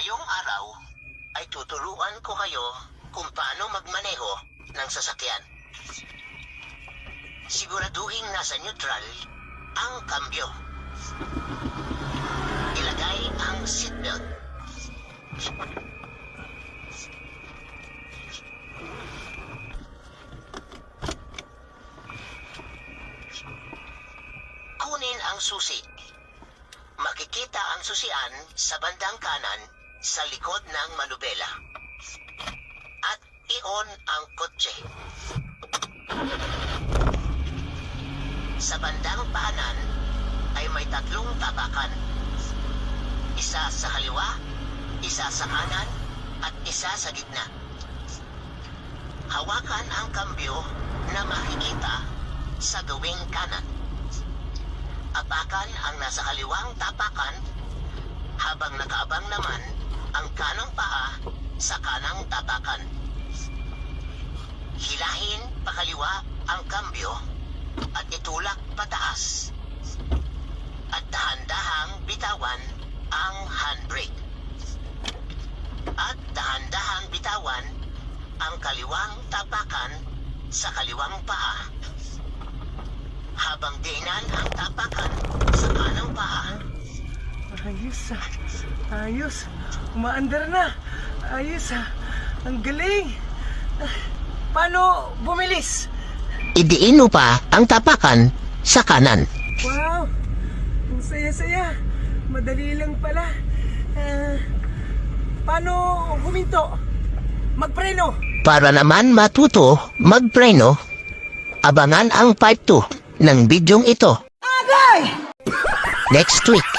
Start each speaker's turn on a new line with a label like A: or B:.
A: Ngayong araw ay tuturuan ko kayo kung paano magmaneho ng sasakyan. Siguraduhin nasa neutral ang kambyo. Ilagay ang seatbelt. Kunin ang susi. Makikita ang susian sa bandang kanan sa likod ng manubela. At i-on ang kotse. Sa bandang paanan ay may tatlong tapakan. Isa sa kaliwa, isa sa kanan, at isa sa gitna. Hawakan ang kambyo na makikita sa gawing kanan. Apakan ang nasa kaliwang tapakan habang nakaabang naman ang kanang paa sa kanang tapakan. Hilahin pakaliwa ang kambyo at itulak pataas. At dahan-dahang bitawan ang handbrake. At dahan-dahang bitawan ang kaliwang tapakan sa kaliwang paa. Habang diinan ang tapakan sa kanang paa.
B: Ayos ah. Ayos. Umaandar na. Ayos ah. Ang galing. Paano bumilis?
A: Idiin mo pa ang tapakan sa kanan.
B: Wow. Ang saya-saya. Madali lang pala. Paano huminto? Magpreno.
A: Para naman matuto magpreno, abangan ang part 2 ng bidyong ito.
B: Agay!
A: Next week.